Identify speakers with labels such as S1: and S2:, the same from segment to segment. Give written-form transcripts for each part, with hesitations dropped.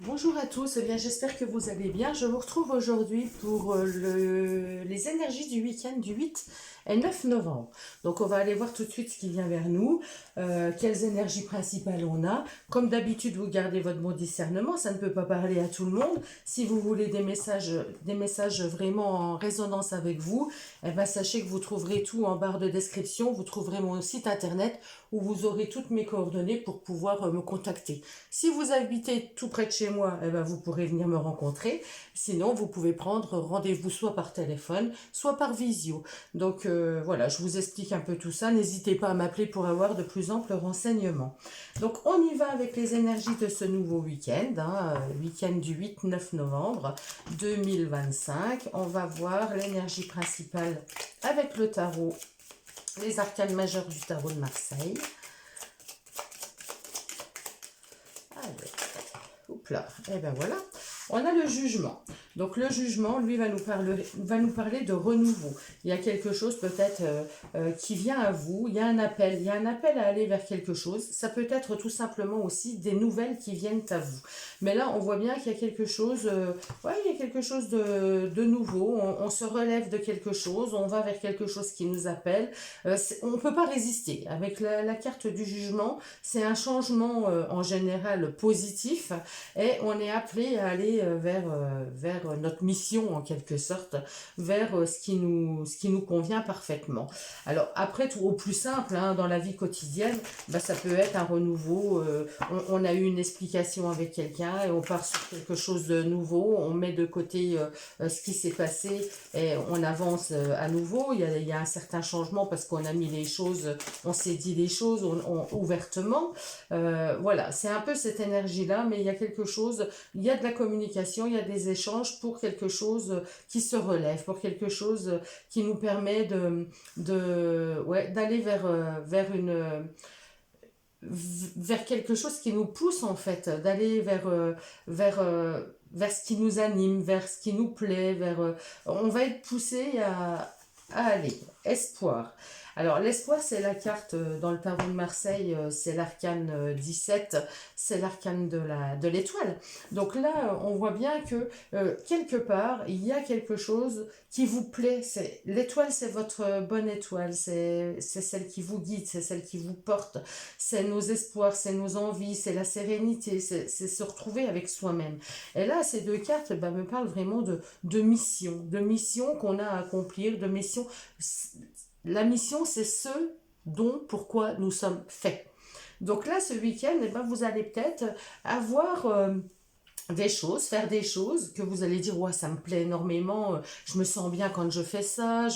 S1: Bonjour à tous, eh bien j'espère que vous allez bien. Je vous retrouve aujourd'hui pour les énergies du week-end du 8 et 9 novembre. Donc on va aller voir tout de suite ce qui vient vers nous, quelles énergies principales on a. Comme d'habitude, vous gardez votre bon discernement, ça ne peut pas parler à tout le monde. Si vous voulez des messages vraiment en résonance avec vous, eh ben, sachez que vous trouverez tout en barre de description, vous trouverez mon site internet où vous aurez toutes mes coordonnées pour pouvoir me contacter. Si vous habitez tout près de chez moi, eh ben, vous pourrez venir me rencontrer. Sinon, vous pouvez prendre rendez-vous soit par téléphone, soit par visio. Donc voilà, je vous explique un peu tout ça. N'hésitez pas à m'appeler pour avoir de plus amples renseignements. Donc on y va avec les énergies de ce nouveau week-end, week-end du 8-9 novembre 2025. On va voir l'énergie principale avec le tarot, les arcanes majeures du tarot de Marseille. Allez, hop là, et ben voilà. On a le jugement. Donc le jugement, lui, va nous parler de renouveau. Il y a quelque chose peut-être qui vient à vous, il y a un appel à aller vers quelque chose. Ça peut être tout simplement aussi des nouvelles qui viennent à vous. Mais là, on voit bien qu'il y a quelque chose, il y a quelque chose de nouveau. On se relève de quelque chose, on va vers quelque chose qui nous appelle. On ne peut pas résister. Avec la carte du jugement, c'est un changement en général positif et on est appelé à aller vers notre mission en quelque sorte, vers ce qui nous convient parfaitement. Alors après, tout au plus simple, dans la vie quotidienne, ça peut être un renouveau, on a eu une explication avec quelqu'un et on part sur quelque chose de nouveau, on met de côté ce qui s'est passé et on avance à nouveau. Il y a un certain changement parce qu'on a mis les choses, on s'est dit les choses ouvertement. Voilà, c'est un peu cette énergie-là, mais il y a quelque chose, il y a de la communication, il y a des échanges pour quelque chose qui se relève, pour quelque chose qui nous permet d'aller vers quelque chose qui nous pousse en fait, d'aller vers ce qui nous anime, vers ce qui nous plaît, on va être poussé à aller. Espoir. Alors l'espoir, c'est la carte dans le tarot de Marseille, c'est l'arcane 17, c'est l'arcane de l'étoile. Donc là, on voit bien que quelque part, il y a quelque chose qui vous plaît. L'étoile, c'est votre bonne étoile, c'est celle qui vous guide, c'est celle qui vous porte, c'est nos espoirs, c'est nos envies, c'est la sérénité, c'est se retrouver avec soi-même. Et là, ces deux cartes me parlent vraiment de mission qu'on a à accomplir, de mission. La mission, c'est ce pourquoi nous sommes faits. Donc là, ce week-end, vous allez peut-être avoir des choses, faire des choses que vous allez dire ouais, ça me plaît énormément, je me sens bien quand je fais ça,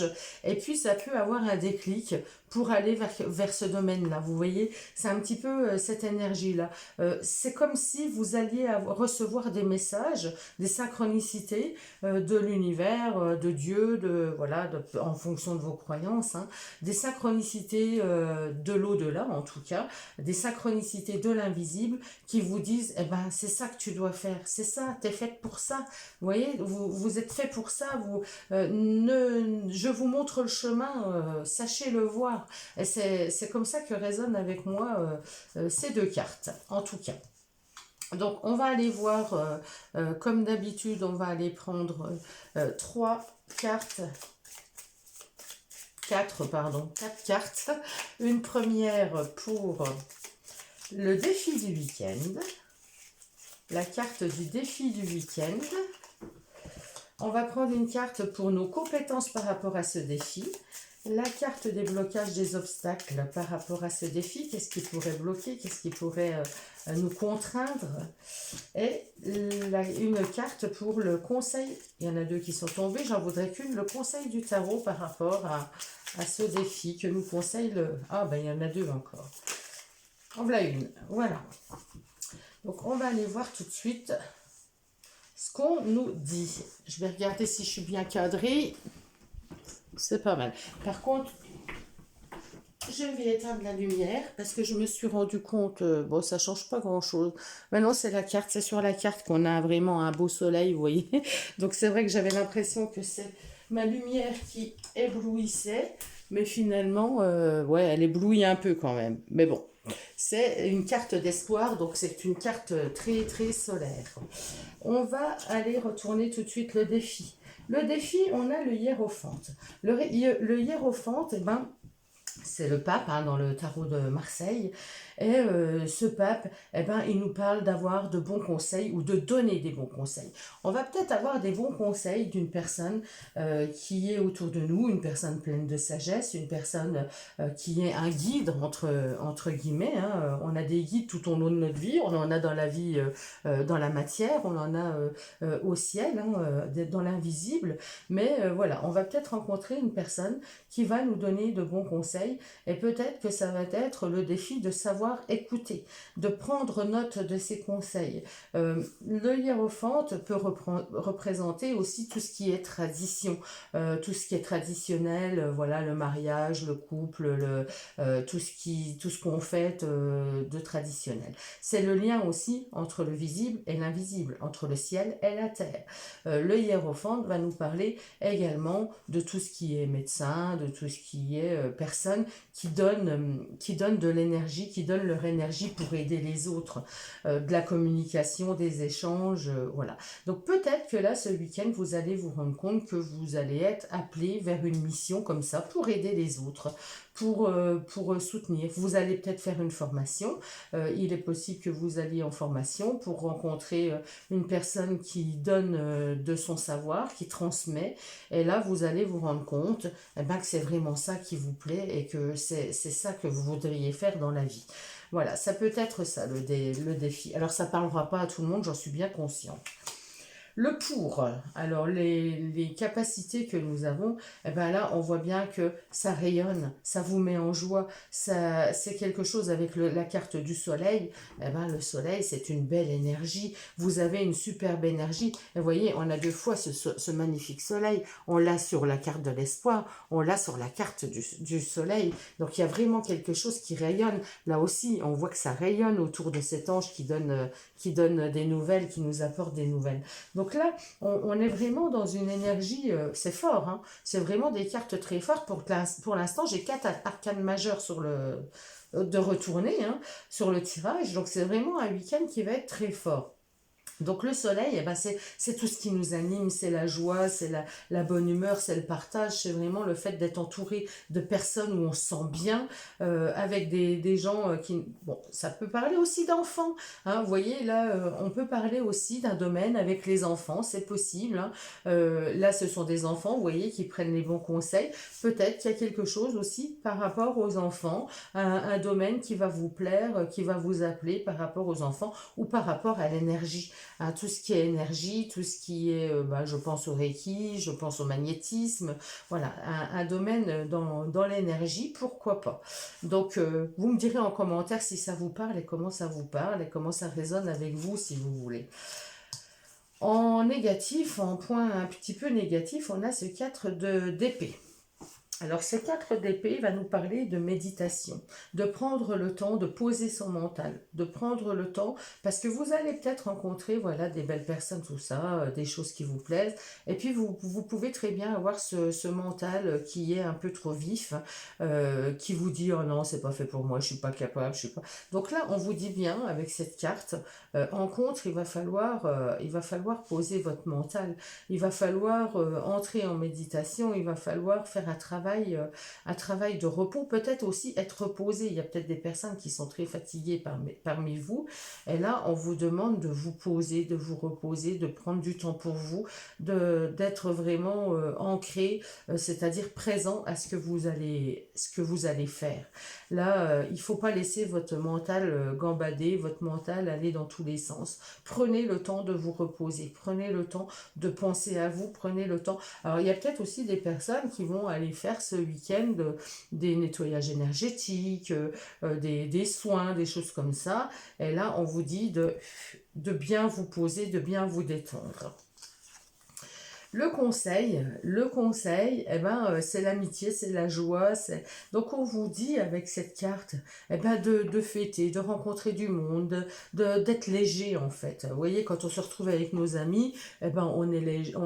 S1: et puis ça peut avoir un déclic pour aller vers ce domaine-là. Vous voyez, c'est un petit peu cette énergie-là. C'est comme si vous alliez recevoir des messages, des synchronicités de l'univers, de Dieu, en fonction de vos croyances, des synchronicités de l'au-delà en tout cas, des synchronicités de l'invisible qui vous disent, c'est ça que tu dois faire, c'est ça, t'es faite pour ça. Vous voyez, vous êtes fait pour ça. Je vous montre le chemin, sachez le voir. Et c'est comme ça que résonnent avec moi ces deux cartes, en tout cas. Donc, on va aller voir, comme d'habitude, on va aller prendre trois cartes. Quatre cartes. Une première pour le défi du week-end. La carte du défi du week-end. On va prendre une carte pour nos compétences par rapport à ce défi. La carte des blocages, des obstacles par rapport à ce défi. Qu'est-ce qui pourrait bloquer? Qu'est-ce qui pourrait nous contraindre? Et une carte pour le conseil. Il y en a deux qui sont tombées. J'en voudrais qu'une. Le conseil du tarot par rapport à ce défi que nous conseille le... Ah, il y en a deux encore. En voilà une. Voilà. Donc, on va aller voir tout de suite ce qu'on nous dit. Je vais regarder si je suis bien cadrée. C'est pas mal. Par contre, je vais éteindre la lumière parce que je me suis rendu compte, ça change pas grand-chose. Maintenant, c'est la carte, c'est sur la carte qu'on a vraiment un beau soleil, vous voyez. Donc, c'est vrai que j'avais l'impression que c'est ma lumière qui éblouissait. Mais finalement, elle éblouit un peu quand même. Mais bon, C'est une carte d'espoir, donc c'est une carte très très solaire. On va aller retourner tout de suite le défi. Le défi, on a le hiérophante. Le hiérophante, eh ben, c'est le pape hein, dans le tarot de Marseille. Et ce pape, eh ben, il nous parle d'avoir de bons conseils ou de donner des bons conseils. On va peut-être avoir des bons conseils d'une personne qui est autour de nous, une personne pleine de sagesse, une personne qui est un guide entre guillemets. Hein. On a des guides tout au long de notre vie, on en a dans la vie, dans la matière, on en a au ciel, hein, dans l'invisible. Mais voilà, on va peut-être rencontrer une personne qui va nous donner de bons conseils et peut-être que ça va être le défi de savoir écouter, de prendre note de ces conseils. Le hiérophante peut représenter aussi tout ce qui est tradition, tout ce qui est traditionnel, voilà, le mariage, le couple, tout ce qu'on fait de traditionnel. C'est le lien aussi entre le visible et l'invisible, entre le ciel et la terre. Le hiérophante va nous parler également de tout ce qui est médecin, de tout ce qui est personne qui donne de l'énergie, qui donne leur énergie pour aider les autres, de la communication, des échanges, voilà. Donc peut-être que là, ce week-end, vous allez vous rendre compte que vous allez être appelé vers une mission comme ça pour aider les autres, pour soutenir. Vous allez peut-être faire une formation. Il est possible que vous alliez en formation pour rencontrer une personne qui donne de son savoir, qui transmet. Et là, vous allez vous rendre compte eh ben, que c'est vraiment ça qui vous plaît et que c'est ça que vous voudriez faire dans la vie. Voilà, ça peut être ça le défi. Alors, ça ne parlera pas à tout le monde, j'en suis bien consciente. Le pour, alors les capacités que nous avons, eh ben là on voit bien que ça rayonne, ça vous met en joie, ça, c'est quelque chose avec la carte du soleil, eh ben le soleil c'est une belle énergie, vous avez une superbe énergie, et vous voyez on a deux fois ce magnifique soleil, on l'a sur la carte de l'espoir, on l'a sur la carte du soleil, donc il y a vraiment quelque chose qui rayonne, là aussi on voit que ça rayonne autour de cet ange qui donne des nouvelles, qui nous apporte des nouvelles. Donc là, on est vraiment dans une énergie, c'est fort, hein, c'est vraiment des cartes très fortes. Pour l'instant, j'ai 4 arcanes majeures de retourner hein, sur le tirage, donc c'est vraiment un week-end qui va être très fort. Donc le soleil, eh ben c'est tout ce qui nous anime, c'est la joie, c'est la bonne humeur, c'est le partage, c'est vraiment le fait d'être entouré de personnes où on se sent bien, avec des gens qui... Bon, ça peut parler aussi d'enfants, hein, vous voyez, là, on peut parler aussi d'un domaine avec les enfants, c'est possible. Hein. Là, ce sont des enfants, vous voyez, qui prennent les bons conseils. Peut-être qu'il y a quelque chose aussi par rapport aux enfants, un domaine qui va vous plaire, qui va vous appeler par rapport aux enfants ou par rapport à l'énergie. Hein, tout ce qui est énergie, tout ce qui est, je pense au Reiki, je pense au magnétisme, voilà, un domaine dans l'énergie, pourquoi pas. Donc, vous me direz en commentaire si ça vous parle et comment ça vous parle et comment ça résonne avec vous si vous voulez. En négatif, en point un petit peu négatif, on a ce 4 d'épée. Alors, ce 4 d'épée va nous parler de méditation, de prendre le temps de poser son mental, de prendre le temps, parce que vous allez peut-être rencontrer voilà, des belles personnes, tout ça, des choses qui vous plaisent, et puis vous pouvez très bien avoir ce mental qui est un peu trop vif, qui vous dit « Oh non, c'est pas fait pour moi, je suis pas capable, je suis pas... » Donc là, on vous dit bien, avec cette carte, en contre, il va falloir poser votre mental, il va falloir entrer en méditation, il va falloir faire un travail de repos, peut-être aussi être reposé. Il y a peut-être des personnes qui sont très fatiguées parmi vous, et là on vous demande de vous poser, de vous reposer, de prendre du temps pour vous, d'être vraiment ancré, c'est-à-dire présent à ce que vous allez faire. Là, il ne faut pas laisser votre mental gambader, votre mental aller dans tous les sens. Prenez le temps de vous reposer, prenez le temps de penser à vous, prenez le temps. Alors, il y a peut-être aussi des personnes qui vont aller faire ce week-end des nettoyages énergétiques, des soins, des choses comme ça. Et là, on vous dit de bien vous poser, de bien vous détendre. Eh ben, c'est l'amitié, c'est la joie. Donc on vous dit avec cette carte, eh ben, de fêter, de rencontrer du monde, d'être léger en fait. Vous voyez, quand on se retrouve avec nos amis, eh ben, on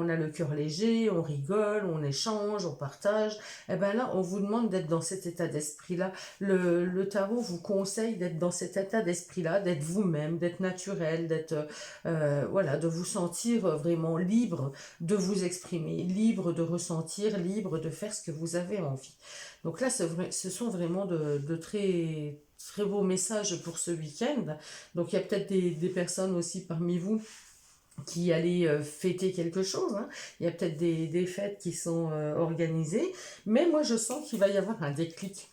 S1: a le cœur léger, on rigole, on échange, on partage. Eh ben là, on vous demande d'être dans cet état d'esprit-là. Le tarot vous conseille d'être dans cet état d'esprit-là, d'être vous-même, d'être naturel, voilà, de vous sentir vraiment libre de vous exprimer, libre de ressentir, libre de faire ce que vous avez envie. Donc là, ce sont vraiment de très, très beaux messages pour ce week-end. Donc il y a peut-être des personnes aussi parmi vous qui allez fêter quelque chose, hein. Il y a peut-être des fêtes qui sont organisées, mais moi je sens qu'il va y avoir un déclic.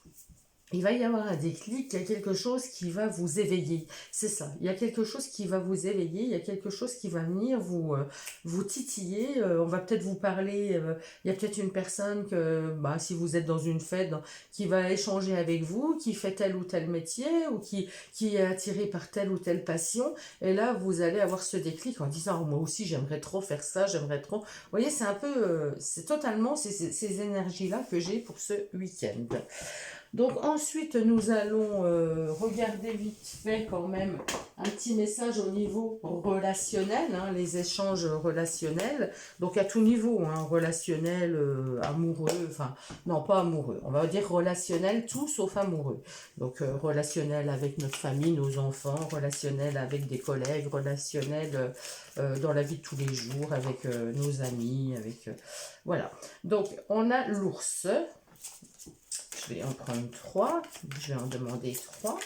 S1: Il va y avoir un déclic, il y a quelque chose qui va vous éveiller. C'est ça, il y a quelque chose qui va vous éveiller, il y a quelque chose qui va venir vous titiller. On va peut-être vous parler, il y a peut-être une personne que, bah, si vous êtes dans une fête, qui va échanger avec vous, qui fait tel ou tel métier, ou qui est attiré par telle ou telle passion. Et là, vous allez avoir ce déclic en disant, oh, moi aussi j'aimerais trop faire ça, j'aimerais trop. Vous voyez, c'est un peu, c'est totalement ces énergies-là que j'ai pour ce week-end. Donc ensuite, nous allons regarder vite fait quand même un petit message au niveau relationnel, hein, les échanges relationnels. Donc à tout niveau, hein, relationnel, amoureux, enfin non pas amoureux, on va dire relationnel, tout sauf amoureux. Donc relationnel avec notre famille, nos enfants, relationnel avec des collègues, relationnel dans la vie de tous les jours, avec nos amis, avec... voilà. Donc on a l'ours. Je vais en prendre 3. Je vais en demander 3.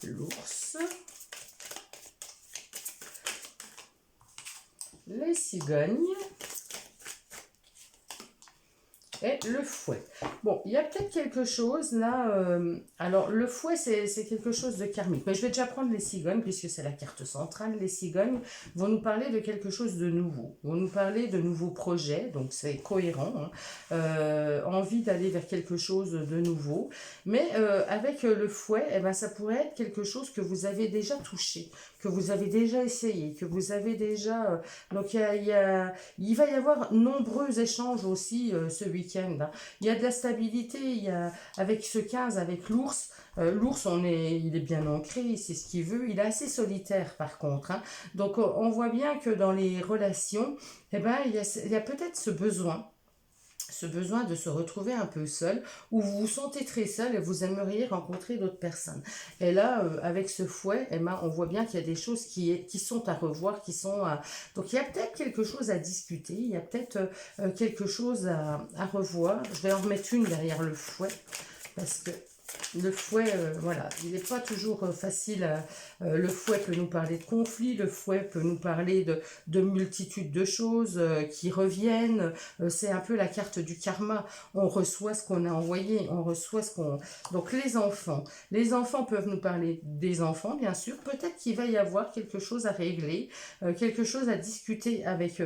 S1: L'ours. Les cigognes. Et le fouet. Bon, il y a peut-être quelque chose là. Alors, le fouet, c'est quelque chose de karmique. Mais je vais déjà prendre les cigognes, puisque c'est la carte centrale. Les cigognes vont nous parler de quelque chose de nouveau. Vont nous parler de nouveaux projets. Donc, c'est cohérent. Hein. Envie d'aller vers quelque chose de nouveau. Mais avec le fouet, eh ben, ça pourrait être quelque chose que vous avez déjà touché, que vous avez déjà essayé, que vous avez déjà... donc, il va y avoir nombreux échanges aussi ce week-end. Il y a de la stabilité, avec ce 15, avec l'ours, l'ours il est bien ancré, il sait ce qu'il veut, il est assez solitaire par contre. Hein. Donc on voit bien que dans les relations, eh ben, il y a peut-être ce besoin de se retrouver un peu seul, ou vous vous sentez très seul et vous aimeriez rencontrer d'autres personnes. Et là, avec ce fouet, eh ben, on voit bien qu'il y a des choses qui sont à revoir, donc il y a peut-être quelque chose à discuter, il y a peut-être quelque chose à revoir. Je vais en remettre une derrière le fouet, parce que le fouet, voilà, il n'est pas toujours facile. Le fouet peut nous parler de conflits, le fouet peut nous parler de multitudes de choses qui reviennent. C'est un peu la carte du karma. On reçoit ce qu'on a envoyé, on reçoit ce qu'on... Donc les enfants peuvent nous parler des enfants, bien sûr. Peut-être qu'il va y avoir quelque chose à régler, quelque chose à discuter avec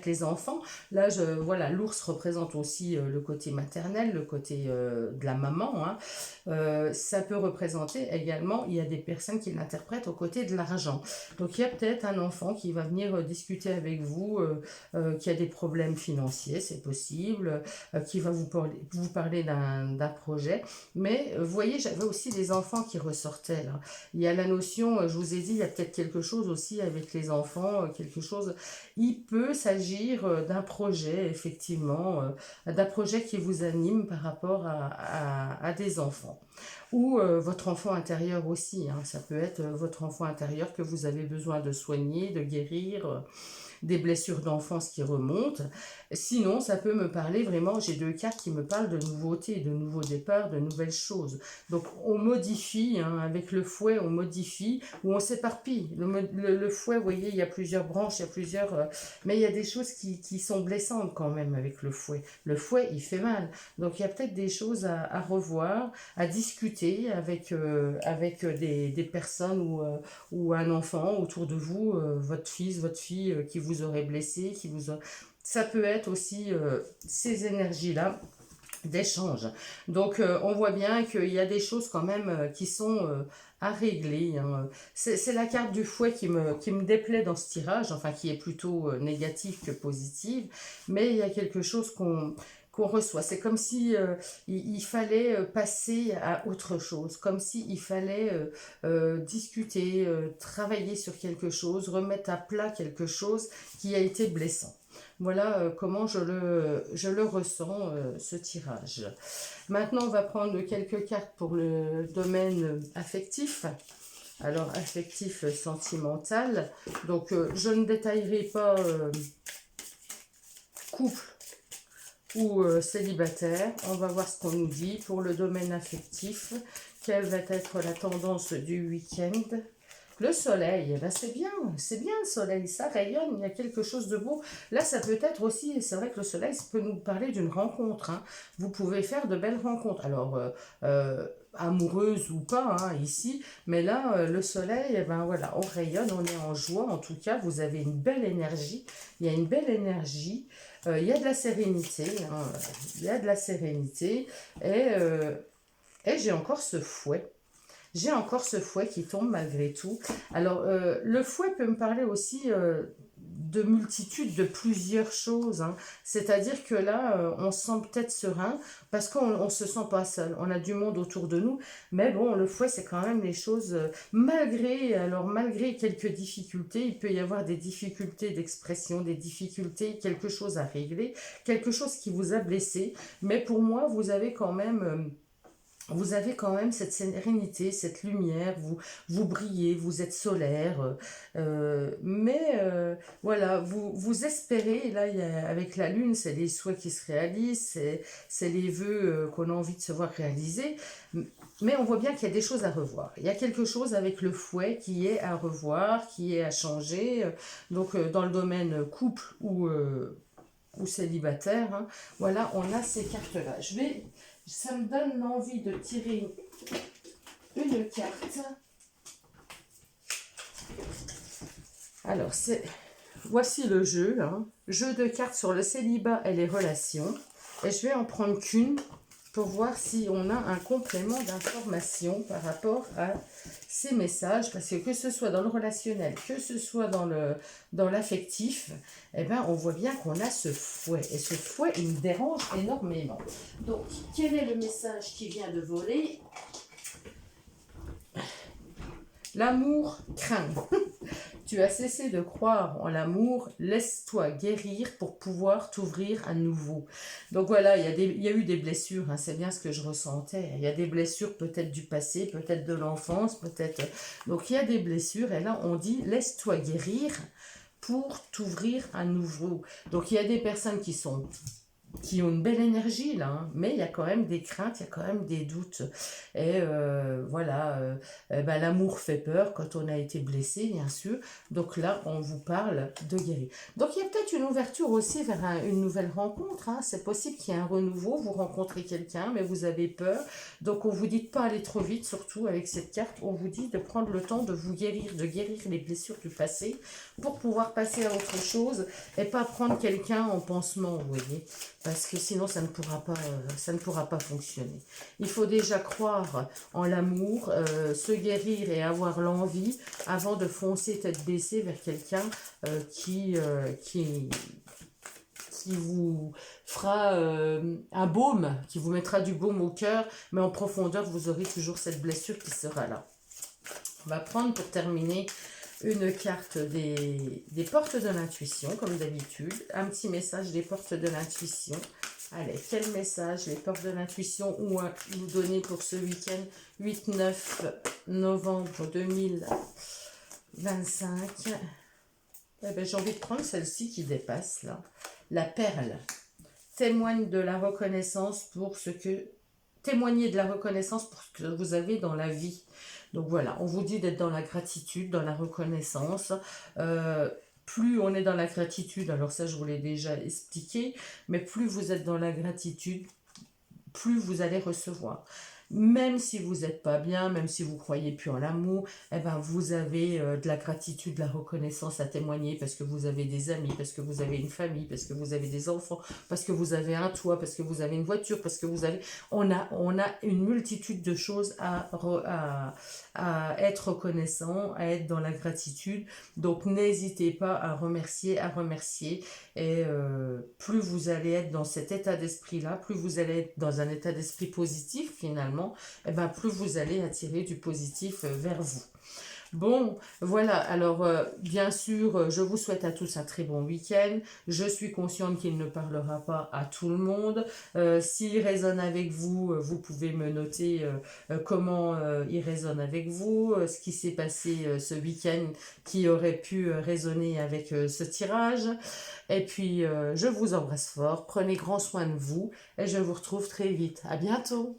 S1: les enfants. Là, voilà, l'ours représente aussi le côté maternel, le côté de la maman, hein. Ça peut représenter également, il y a des personnes qui l'interprètent aux côtés de l'argent. Donc il y a peut-être un enfant qui va venir discuter avec vous, qui a des problèmes financiers, c'est possible, qui va vous parler d'un projet. Mais vous voyez, j'avais aussi des enfants qui ressortaient là. Il y a la notion, je vous ai dit, il y a peut-être quelque chose aussi avec les enfants, quelque chose, il peut s'agir d'un projet, effectivement, d'un projet qui vous anime par rapport à des enfants. Ou votre enfant intérieur aussi, hein. Ça peut être votre enfant intérieur que vous avez besoin de soigner, de guérir, des blessures d'enfance qui remontent. Sinon, ça peut me parler vraiment, j'ai 2 cartes qui me parlent de nouveautés, de nouveaux départs, de nouvelles choses. Donc on modifie, hein, avec le fouet, on modifie ou on s'éparpille. Le fouet, vous voyez, il y a plusieurs branches, il y a plusieurs... mais il y a des choses qui sont blessantes quand même avec le fouet. Le fouet, il fait mal. Donc il y a peut-être des choses à revoir, à discuter avec des personnes ou un enfant autour de vous, votre fils, votre fille qui vous aurait blessé, ça peut être aussi ces énergies-là d'échange. Donc, on voit bien qu'il y a des choses quand même qui sont à régler, hein. C'est la carte du fouet qui me déplaît dans ce tirage, enfin qui est plutôt négative que positive, mais il y a quelque chose qu'on reçoit. C'est comme si il fallait passer à autre chose, comme si il fallait discuter, travailler sur quelque chose, remettre à plat quelque chose qui a été blessant. Voilà comment je le ressens, ce tirage. Maintenant, on va prendre quelques cartes pour le domaine affectif. Alors, affectif, sentimental. Donc, je ne détaillerai pas couple ou célibataire. On va voir ce qu'on nous dit pour le domaine affectif. Quelle va être la tendance du week-end? Le soleil, là c'est bien le soleil, ça rayonne, il y a quelque chose de beau. Là, ça peut être aussi, c'est vrai que le soleil, ça peut nous parler d'une rencontre, hein. Vous pouvez faire de belles rencontres, alors amoureuses ou pas, hein, ici, mais là, le soleil, eh ben voilà, on rayonne, on est en joie, en tout cas, vous avez une belle énergie, il y a une belle énergie, il y a de la sérénité, hein, il y a de la sérénité, et j'ai encore ce fouet. J'ai encore ce fouet qui tombe malgré tout. Alors, le fouet peut me parler aussi de multitude, de plusieurs choses, hein. C'est-à-dire que là, on se sent peut-être serein parce qu'on ne se sent pas seul. On a du monde autour de nous. Mais bon, le fouet, c'est quand même les choses, malgré quelques difficultés, il peut y avoir des difficultés d'expression, des difficultés, quelque chose à régler, quelque chose qui vous a blessé. Mais pour moi, vous avez quand même cette sérénité, cette lumière, vous brillez, vous êtes solaire, voilà, vous espérez, et là avec la lune, c'est les souhaits qui se réalisent, c'est les vœux qu'on a envie de se voir réaliser, mais on voit bien qu'il y a des choses à revoir. Il y a quelque chose avec le fouet qui est à revoir, qui est à changer, donc dans le domaine couple ou célibataire, hein, voilà, on a ces cartes-là. Ça me donne l'envie de tirer une carte. Alors, voici le jeu, hein. Jeu de cartes sur le célibat et les relations. Et je vais en prendre qu'une pour voir si on a un complément d'information par rapport à ces messages. Parce que ce soit dans le relationnel, que ce soit dans l'affectif, eh ben, on voit bien qu'on a ce fouet. Et ce fouet, il me dérange énormément. Donc, quel est le message qui vient de voler? L'amour craint. Tu as cessé de croire en l'amour, laisse-toi guérir pour pouvoir t'ouvrir à nouveau. Donc voilà, il y a eu des blessures, hein, c'est bien ce que je ressentais. Il y a des blessures peut-être du passé, peut-être de l'enfance, peut-être... Donc il y a des blessures et là on dit laisse-toi guérir pour t'ouvrir à nouveau. Donc il y a des personnes qui ont une belle énergie là, hein, mais il y a quand même des craintes, il y a quand même des doutes. Et voilà, ben, l'amour fait peur quand on a été blessé, bien sûr. Donc là, on vous parle de guérir. Donc il y a peut-être une ouverture aussi vers une nouvelle rencontre, hein. C'est possible qu'il y ait un renouveau, vous rencontrez quelqu'un, mais vous avez peur. Donc on vous dit de pas aller trop vite, surtout avec cette carte. On vous dit de prendre le temps de vous guérir, de guérir les blessures du passé pour pouvoir passer à autre chose et pas prendre quelqu'un en pansement, vous voyez. Parce que sinon, ça ne pourra pas fonctionner. Il faut déjà croire en l'amour, se guérir et avoir l'envie avant de foncer tête baissée vers quelqu'un qui vous fera un baume, qui vous mettra du baume au cœur, mais en profondeur, vous aurez toujours cette blessure qui sera là. On va prendre pour terminer une carte des portes de l'intuition, comme d'habitude. Un petit message des portes de l'intuition. Allez, quel message les portes de l'intuition ont à nous donner pour ce week-end 8-9 novembre 2025. Eh ben, j'ai envie de prendre celle-ci qui dépasse, là. La perle. Témoigne de la reconnaissance pour ce que... Témoignez de la reconnaissance pour ce que vous avez dans la vie. Donc voilà, on vous dit d'être dans la gratitude, dans la reconnaissance. Plus on est dans la gratitude, alors ça je vous l'ai déjà expliqué, mais plus vous êtes dans la gratitude, plus vous allez recevoir. Même si vous n'êtes pas bien, même si vous croyez plus en l'amour, eh ben vous avez de la gratitude, de la reconnaissance à témoigner parce que vous avez des amis, parce que vous avez une famille, parce que vous avez des enfants, parce que vous avez un toit, parce que vous avez une voiture, parce que vous avez... On a une multitude de choses à être reconnaissant, à être dans la gratitude. Donc n'hésitez pas à remercier, à remercier. Et plus vous allez être dans cet état d'esprit-là, plus vous allez être dans un état d'esprit positif finalement, et ben plus vous allez attirer du positif vers vous. Bon, voilà, alors bien sûr, je vous souhaite à tous un très bon week-end. Je suis consciente qu'il ne parlera pas à tout le monde. S'il résonne avec vous, vous pouvez me noter comment il résonne avec vous, ce qui s'est passé ce week-end qui aurait pu résonner avec ce tirage. Et puis, je vous embrasse fort, prenez grand soin de vous et je vous retrouve très vite. À bientôt!